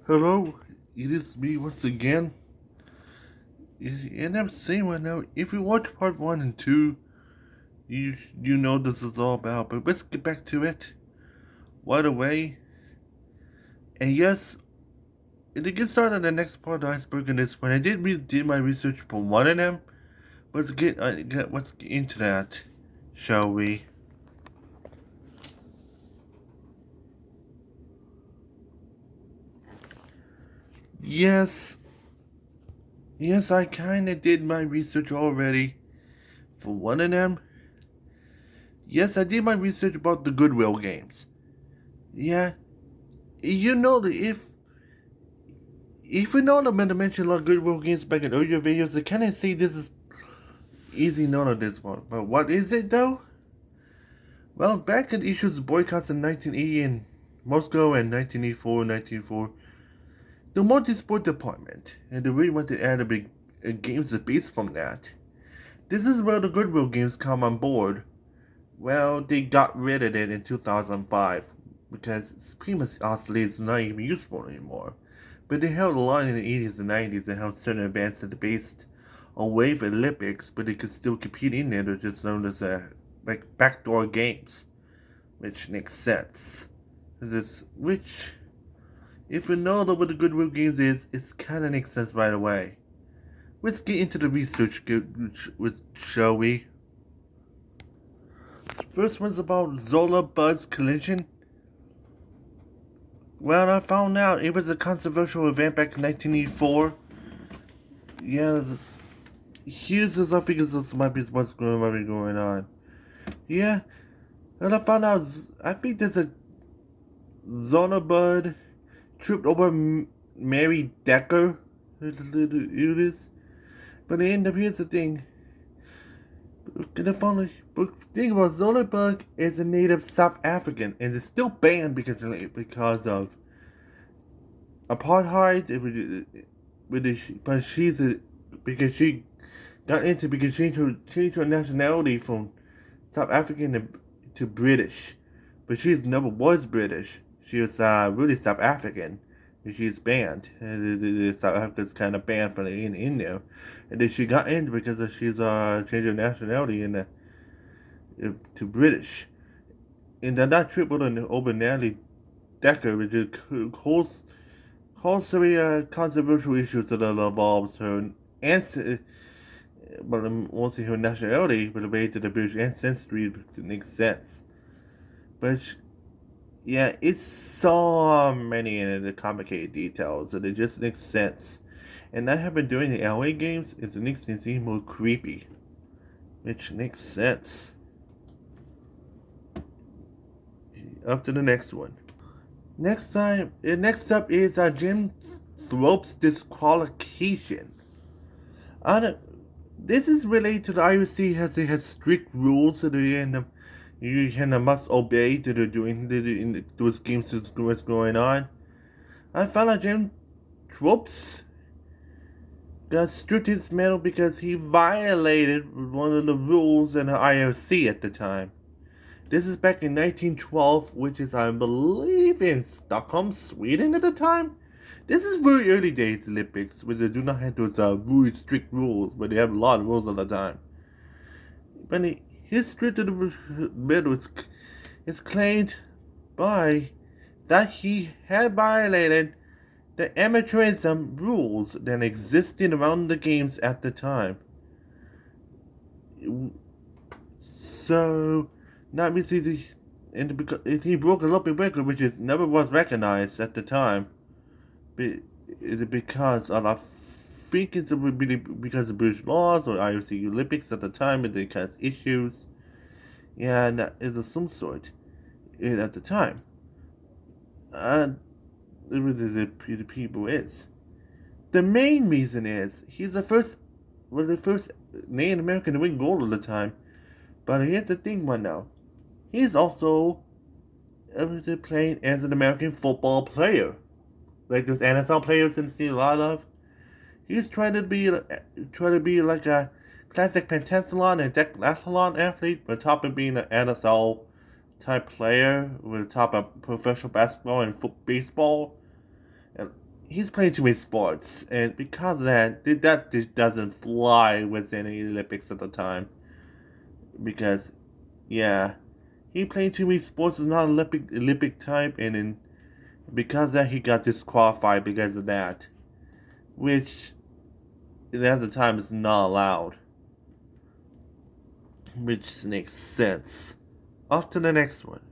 Hello, it is me once again. And I'm saying right now, if you watch part 1 and 2, you know this is all about, but let's get back to it right away. And yes, to get started on the next part of the iceberg in this one, I did my research for one of them. Let's get into that, shall we? Yes, yes, I kinda did my research already for one of them. Yes, I did my research about the Goodwill games. Yeah, you know that if you know the mention a lot of Goodwill games back in earlier videos, I kind of say this is easy known on this one. But what is it though? Well, back in issues boycotts in 1980 in Moscow and 1984 and 1904, the multi-sport department and they really want to add a big games based from that. This is where the Goodwill games come on board. Well, they got rid of it in 2005 because it's pretty much obsolete. It's not even useful anymore. But they held a lot in the 80s and 90s and held certain events that are based away from the Olympics, but they could still compete in there. They're just known as like backdoor games, which makes sense. Which, if you know what the Goodwill Games is, it kind of makes sense right away. Let's get into the research, shall we? First one's about Zola Bud's collision. Well, I found out it was a controversial event back in 1984. Yeah, here's I think this might be what's going on. Yeah, and I found out I think there's a Zonabud tripped over Mary Decker. It is, but the end up here's the thing. The thing about Zonabud is a native South African and is still banned because of apartheid. But because she got into because she changed her nationality from South African to British, but she never was British. She was really South African. And she's banned. South Africa's kind of banned from in there, and then she got in because she's changed her nationality to British, and then that tripled on over Natalie Decker, which caused some controversial issues that involves her ancestry, but mostly her nationality related to the British ancestry to make sense. But yeah, it's so many in the complicated details that it just makes sense. And I have been doing the LA games, it makes things seem more creepy, which makes sense. Up to the next one. Next up is Jim Thrope's disqualification. This is related to the IOC it has strict rules that you must obey to the doing those games what's going on. I found out Jim Thrope's got stripped his medal because he violated one of the rules in the IOC at the time. This is back in 1912, which is, I believe, in Stockholm, Sweden at the time. This is very early days Olympics, where they do not have those really strict rules, but they have a lot of rules all the time. But his strict medal is claimed by that he had violated the amateurism rules that existed around the games at the time. So, not because he broke a Olympic record, which never was recognized at the time, because I think it's because of British laws or IOC Olympics at the time, and they caused issues. Yeah, and that is of some sort at the time. It was as if the people is. The main reason is he's the first Native American to win gold all the time. But here's the thing, one now. He's also playing as an American football player, like those NFL players and see a lot of. He's trying to be like a classic pentathlon and decathlon athlete, but top of being an NFL type player with top of professional basketball and baseball. And he's playing too many sports, and because of that, that just doesn't fly within the Olympics at the time. Because, yeah, he played too many sports, is not Olympic type, and then because of that, he got disqualified because of that, which at the time is not allowed, which makes sense. Off to the next one.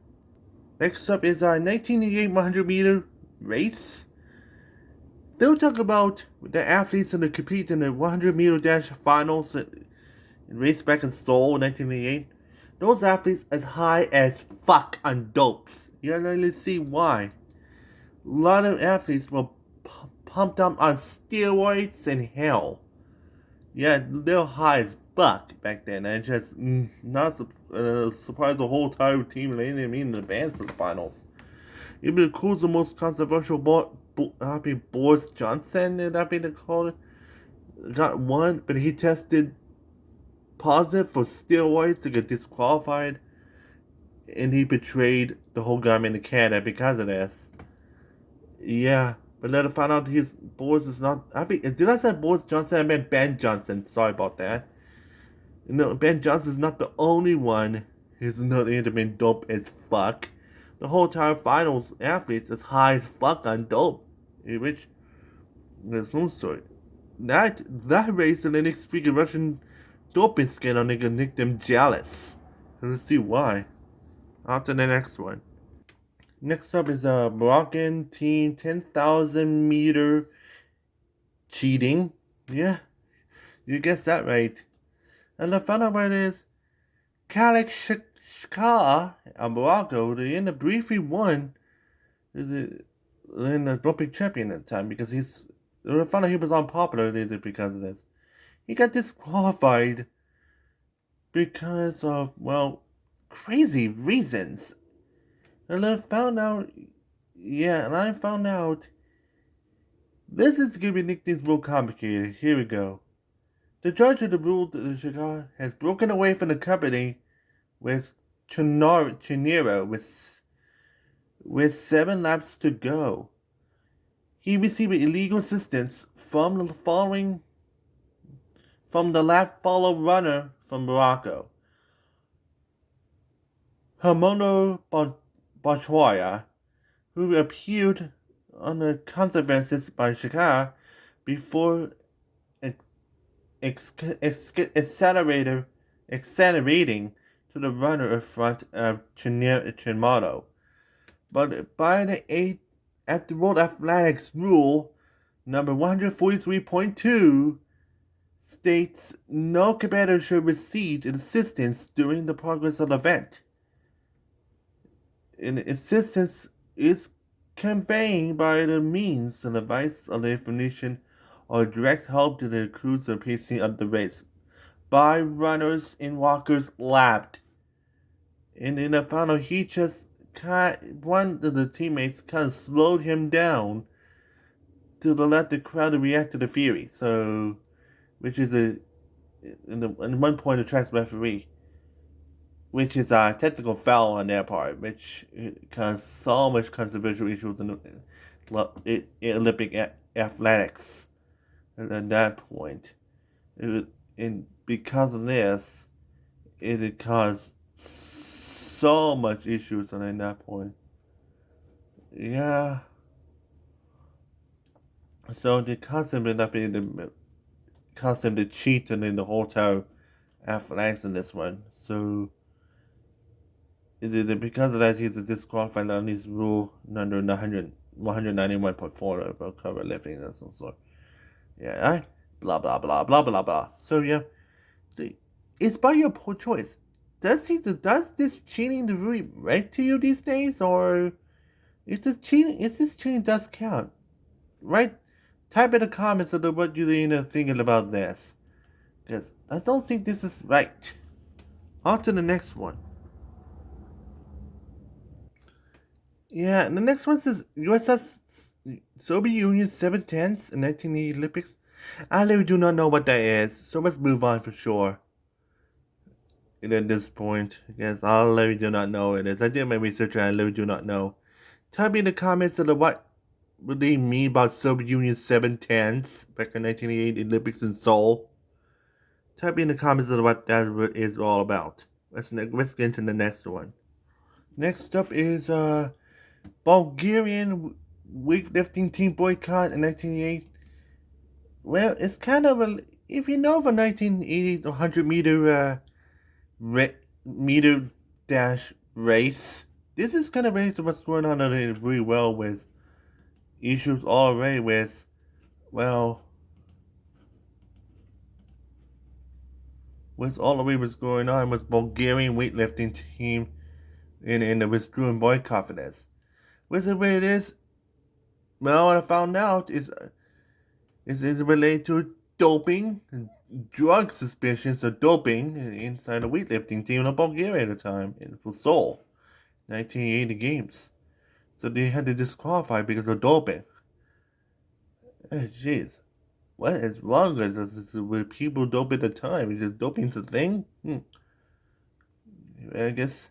Next up is our 1988 100-meter race. They'll talk about the athletes that compete in the 100-meter dash finals and race back in Seoul in 1988. Those athletes as high as fuck on dopes. You're going to see why. A lot of athletes were pumped up on steroids and hell. Yeah, they're high as fuck back then. And just not surprised the whole entire team didn't even advance to the finals. Even the coolest, the most controversial Boris Johnson, I think they called it, got one, but he tested positive for steroids to get disqualified, and he betrayed the whole government in Canada because of this. Yeah, but then I found out Boris is not. I think did I say Boris Johnson? I meant Ben Johnson. Sorry about that. Ben Johnson is not the only one who's not been dope as fuck. The whole entire finals athletes is high as fuck on dope, which there's no story. That race and then speaking Russian doping scandal nigga nicked them jealous. Let's see why. After the next one. Next up is a Moroccan team 10,000 meter cheating. Yeah, you guessed that right. And the fun of it is, Khaled Shkar of Morocco, they in the briefly won in the Olympic champion at the time because they found out he was unpopular because of this. He got disqualified because of, well, crazy reasons. And I found out this is going to make things more complicated. Here we go. The judge of the rule that Chicago has broken away from the company with Chinero with 7 laps to go. He received illegal assistance from the lap follow runner from Morocco, Hermono Bachoya, who appeared on the consequences by Chicago before accelerating to the runner in front of Chinmoto. But by at the World Athletics rule number 143.2 states no competitor should receive assistance during the progress of the event. And assistance is conveyed by the means and advice of the information or direct help to the crews and pacing of the race by runners and walkers lapped. And in the final, he just one of the teammates kind of slowed him down to let the crowd react to the fury. So, which is in one point, the track referee, which is a technical foul on their part, which caused so much controversial issues in Olympic athletics at that point. And because of this, it caused so much issues at that point. Yeah. So they caused him to cheat and in the hotel athletics in this one. So because of that, he's disqualified on his rule under 191.4 about cover lifting and some sort. Yeah, blah blah blah blah blah blah. So yeah, it's by your poor choice. Does this cheating really right to you these days, or is this cheating? Is this cheating does count? Right? Type in the comments of what you're thinking about this, because I don't think this is right. On to the next one. Yeah, and the next one says USS Soviet Union 710s in 1980 Olympics. I really do not know what that is, so let's move on for sure. And at this point, yes, I really do not know what it is. I did my research and I really do not know. Tell me in the comments of what what they mean about Soviet Union 710s back in 1988 Olympics in Seoul? Type in the comments of what that is all about. Let's get into the next one. Next up is Bulgarian weightlifting team boycott in 1988. Well, it's kind of a, if you know the 1980 100 meter meter dash race, this is kind of race of what's going on really well with issues already with, well, with all the way what's going on with Bulgarian weightlifting team in the withdrawing boycott for this. With the way it is, well, what I found out is related to doping, drug suspicions of doping inside the weightlifting team of Bulgaria at the time for Seoul, 1980 games. So they had to disqualify because of doping. Jeez, what is wrong with people dope at the time? Is just doping's a thing? I guess.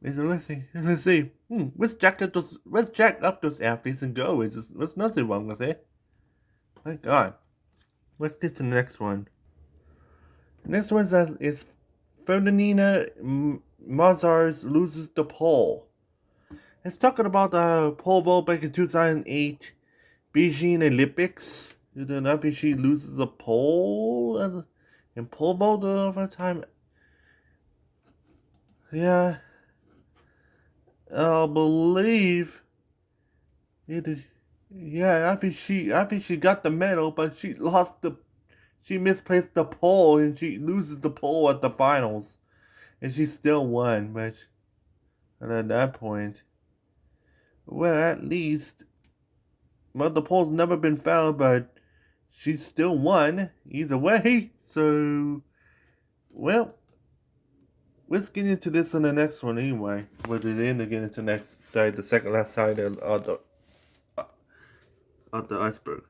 Let's see. Let's see. Let's jack up those athletes and go. There's nothing wrong with it. My God. Let's get to the next one. The next one is Ferdinand Mazars loses the pole. It's talking about the pole vault back in 2008 Beijing Olympics. You know, if she loses a pole and pole vault over time. Yeah, I believe it. Yeah, I think she got the medal, but she misplaced the pole and she loses the pole at the finals, and she still won. But at that point, well, at least, well, the pole's never been found, but she still won either way. So, well, let's get into this on the next one anyway. We'll then get into next side, the second last side of the iceberg.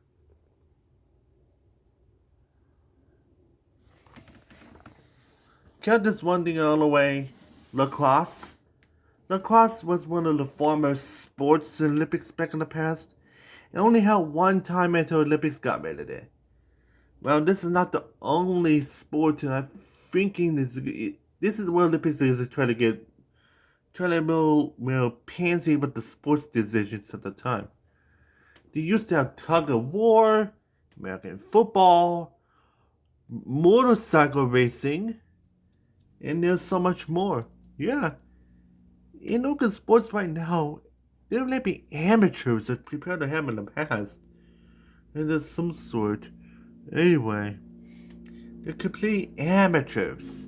Count this one thing all the way. Lacrosse. Lacrosse was one of the former sports Olympics back in the past. It only held one time until Olympics got rid of it. Well, this is not the only sport, and I'm thinking this is what Olympics is trying to get, trying to pansy with the sports decisions at the time. They used to have tug of war, American football, motorcycle racing, and there's so much more. Yeah. In local sports right now, there may be amateurs that prepare to have in the past. And there's some sort. Anyway, they're complete amateurs.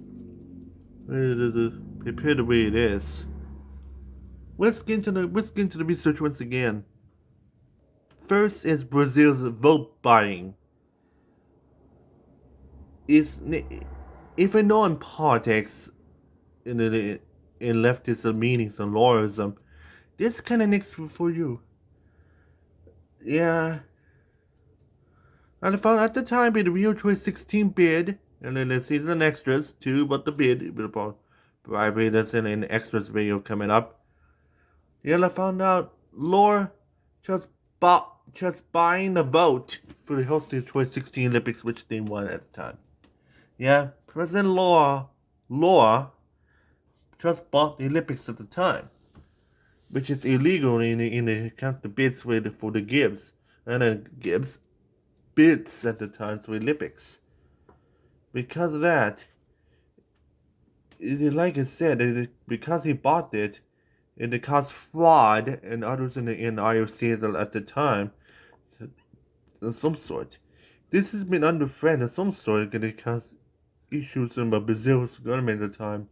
Prepare the way it is. Let's get into the research once again. First is Brazil's vote buying. If you know in politics, in leftist meanings and lawyerism, this kind of next for you. Yeah. And I found at the time in the Rio 2016 bid, and then let's see the extras too, but the bid, about bribery that's in an extras video coming up. Yeah, I found out Laura just buying the vote for the host of the 2016 Olympics, which they won at the time. Yeah, President Laura just bought the Olympics at the time, which is illegal in the bids for the Gibbs, and then Gibbs bids at the time for the Olympics. Because of that, like I said, because he bought it, it caused fraud and others in IOC at the time, of some sort. This has been under threat of some sort because issues in Brazil's government at the time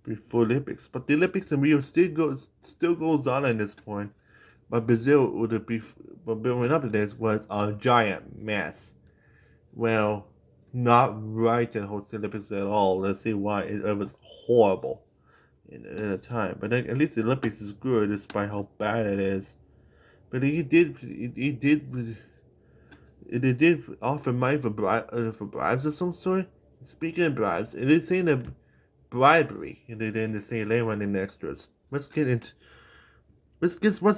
before Olympics. But the Olympics in Rio still goes on at this point. But Brazil but building up to this was a giant mess. Well, not right to host the Olympics at all. Let's see why. It was horrible at the time. But at least the Olympics is good despite how bad it is. But it did offer money for bribes of some sort. Speaking of bribes, it is saying that bribery, and then they say later on in the extras. Let's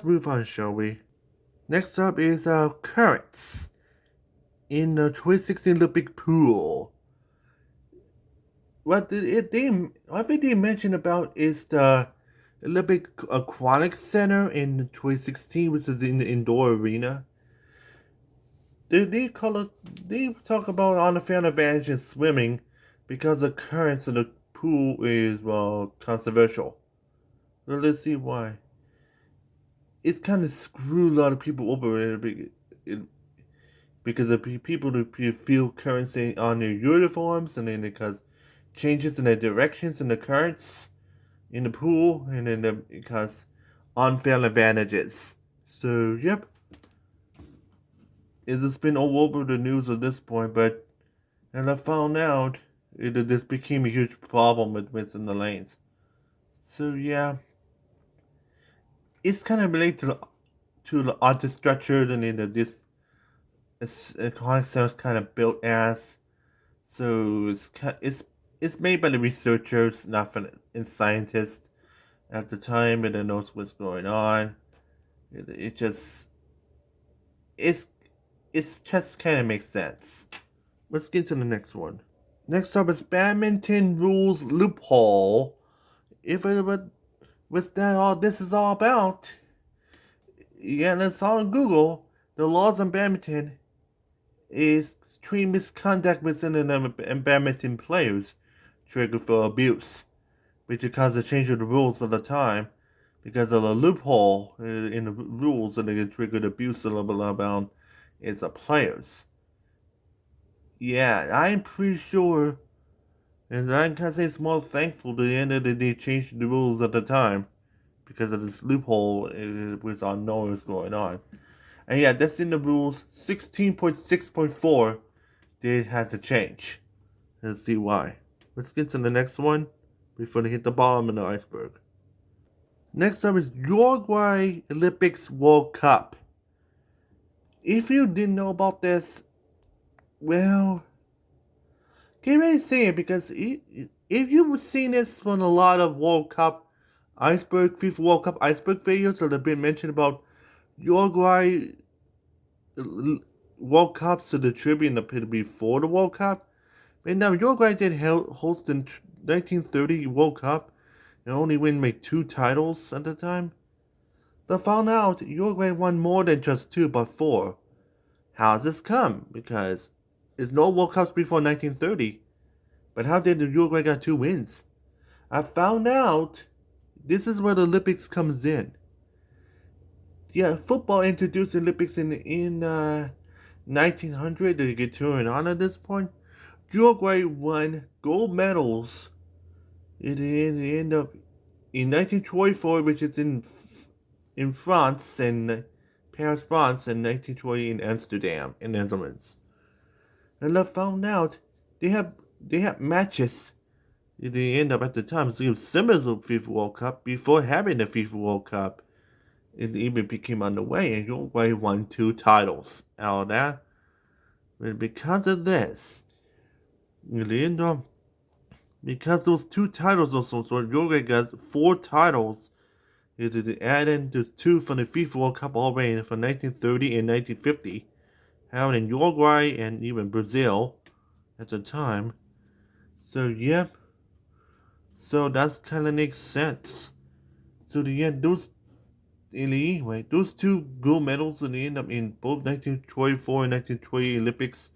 move on, shall we? Next up is currents in the 2016 Olympic pool. What they mentioned about is the Olympic Aquatic Center in 2016, which is in the indoor arena. They call it. They talk about unfair advantage in swimming because the currents in the pool is controversial. Well, let's see why. It's kind of screwed a lot of people over because of people who feel currents on their uniforms, and then because changes in the directions and the currents in the pool, and then because unfair advantages. So, yep, it's been all over the news at this point, but and I found out this became a huge problem with within the lanes. So yeah, it's kind of related to the artist structure and then this comic is kind of built as. So it's made by the researchers, not for the scientists at the time, and they knows what's going on. It just it's it's just kind of makes sense. Let's get to the next one. Next up is badminton rules loophole. If it was that all this is all about, yeah, that's all on Google. The laws on badminton is extreme misconduct within the badminton players triggered for abuse, which is cause a change of the rules at the time because of the loophole in the rules and they triggered abuse a little bit about is the players. Yeah, I'm pretty sure, and I can say it's more thankful to the end of the day changed the rules at the time because of this loophole which I know is going on. And yeah, that's in the rules. 16.6.4 they had to change. Let's see why. Let's get to the next one before they hit the bottom of the iceberg. Next up is Uruguay Olympics World Cup. If you didn't know about this, well, can't really say it because if you've seen this from a lot of World Cup FIFA World Cup iceberg videos that have been mentioned about Uruguay World Cups to the tribute before the World Cup. And now Uruguay did host in 1930 World Cup and only win like 2 titles at the time. They found out Uruguay won more than just 2 but 4. How has this come? Because there's no World Cups before 1930. But how did the Uruguay got 2 wins? I found out this is where the Olympics comes in. Yeah, football introduced the Olympics in 1900 to get turned on at this point. Uruguay won gold medals in the end of in 1924, which is in France and Paris, France, and 1920 in Amsterdam, in Netherlands. And I found out they have matches at the end of at the time, so it was similar to the FIFA World Cup before having the FIFA World Cup. It even became underway, and Uruguay won 2 titles out of that. But because of this, in the end of because those 2 titles also, so Uruguay got 4 titles. They added the 2 from the FIFA World Cup already from 1930 and 1950, having in Uruguay and even Brazil at the time. So yep, so that's kind of makes sense. So the end, those 2 gold medals in the end up in both 1924 and 1920 Olympics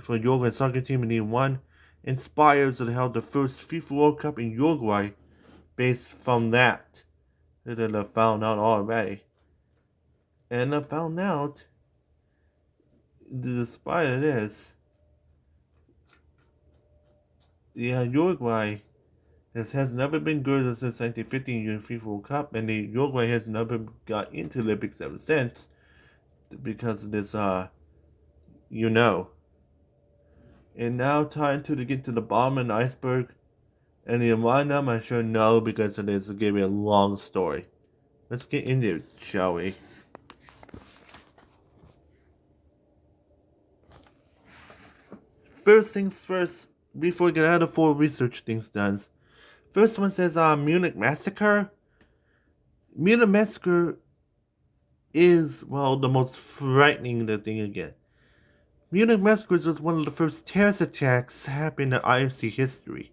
for Uruguay soccer team, and they won inspires to held the first FIFA World Cup in Uruguay based from that. That I found out already. And I found out, despite this, yeah, Uruguay has never been good since 1915 FIFA World Cup, and the Uruguay has never got into Olympics ever since because of this, you know. And now time to get to the bottom of the iceberg, and the why I'm not sure no because it is gave me a long story. Let's get into it, shall we? First things first, before we get out of 4 research things done. First one says Munich Massacre. Munich Massacre is, well, the most frightening thing again. Munich massacres was one of the first terrorist attacks happened in IFC history.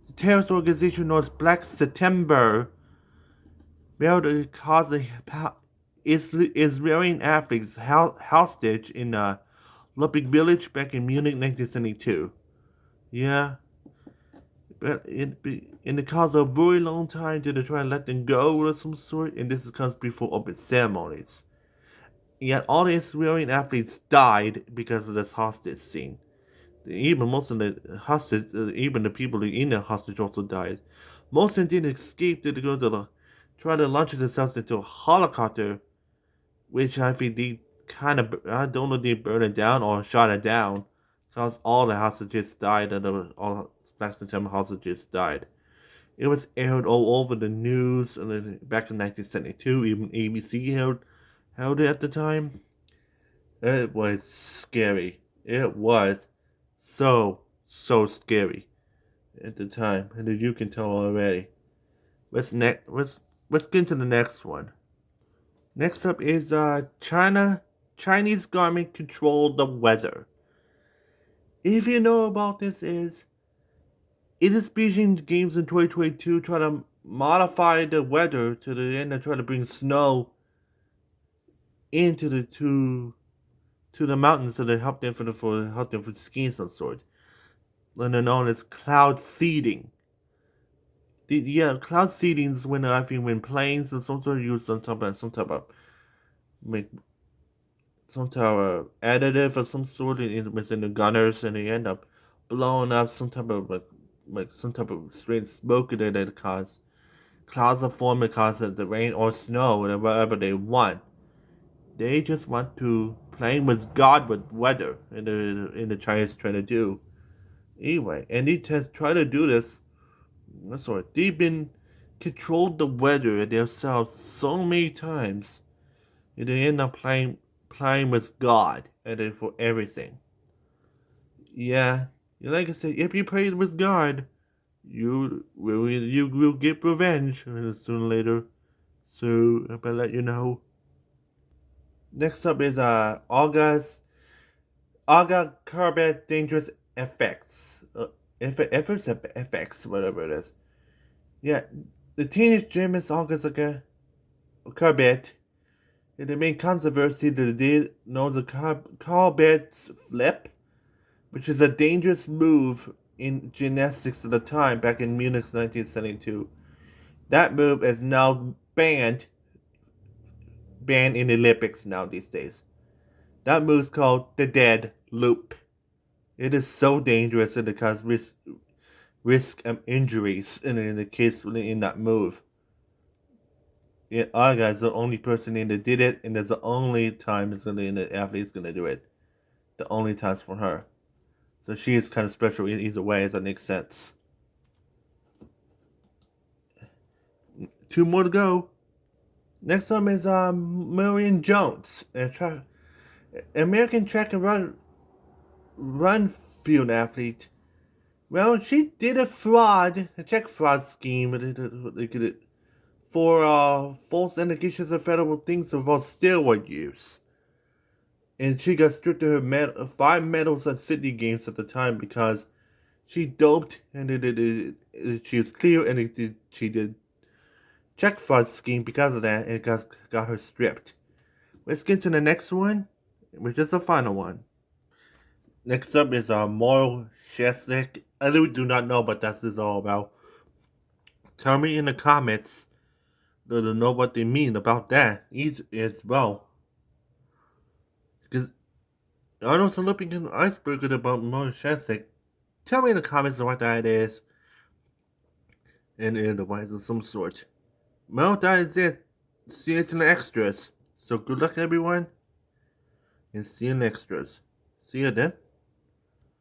The terrorist organization known as Black September failed to cause Israeli athletes hostage in a Olympic Village back in Munich 1972. Yeah, but it caused a very long time to try to let them go or some sort, and this comes before open ceremonies. Yet all the Israeli athletes died because of this hostage scene. Even most of the hostage, even the people in the hostage also died. Most of them didn't escape. They go to try to launch themselves into a helicopter, which I think they kind of, I don't know if they burned it down or shot it down, because all the hostages died and all Black September hostages died. It was aired all over the news and then back in 1972. Even ABC held it at the time. It was scary. It was so scary at the time, and you can tell already. Let's get into the next one. Next up is Chinese government control the weather. If you know about this, is it is Beijing games in 2022 try to modify the weather to the end and try to bring snow into the to the mountains to help them for help them for skiing of some sort. And they're known as cloud seeding. Cloud seeding is when I think when planes and some sort of use some type of make some type of additive or some sort within the gunners, and they end up blowing up some type of some type of strange smoke that cause clouds of form that cause the rain or snow or whatever they want. They just want to playing with God with weather in the Chinese trying to do. Anyway, and they just try to do this. That's right. They've been controlled the weather themselves so many times, and they end up playing with God and then for everything. Yeah, like I said, if you play with God, you will get revenge sooner or later. So I better let you know. Next up is August Carbet Dangerous Effects. Effects, whatever it is. Yeah, the teenage gym is August Carbet. And the main controversy that they know the Carbet flip, which is a dangerous move in gymnastics at the time back in Munich 1972. That move is now banned in the Olympics now these days. That move is called the dead loop. It is so dangerous and it causes risk of injuries in the case in that move. Yeah, Aga is the only person in that did it, and it's the only time the athlete's gonna do it. The only times for her. So she is kind of special in either way, as that makes sense. Two more to go. Next one is Marion Jones, American track and run field athlete. Well, she did a check fraud scheme for false indications of federal things about steroid use. And she got stripped of her 5 medals at Sydney Games at the time because she doped and she was clear and she did check fraud scheme because of that and it got her stripped. Let's get to the next one, which is the final one. Next up is Moral Shesnik. I really do not know what this is all about. Tell me in the comments to know what they mean about that as well. Because I know some looking in iceberg about Moral Shesnik. Tell me in the comments what that is. And otherwise of some sort. Well, that is it. See you in the extras. So good luck everyone. And see you in the extras. See you then.